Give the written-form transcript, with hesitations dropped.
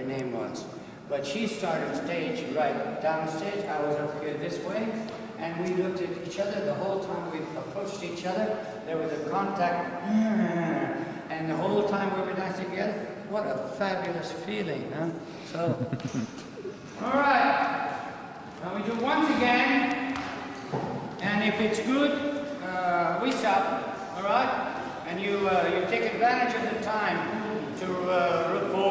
her name was. But she started stage right downstage. I was up here this way, and we looked at each other the whole time we approached each other. There was a contact, and the whole time we were dancing together. What a fabulous feeling, huh? So, all right. Now we do once again, and if it's good, we stop. All right, and you take advantage of the time to record.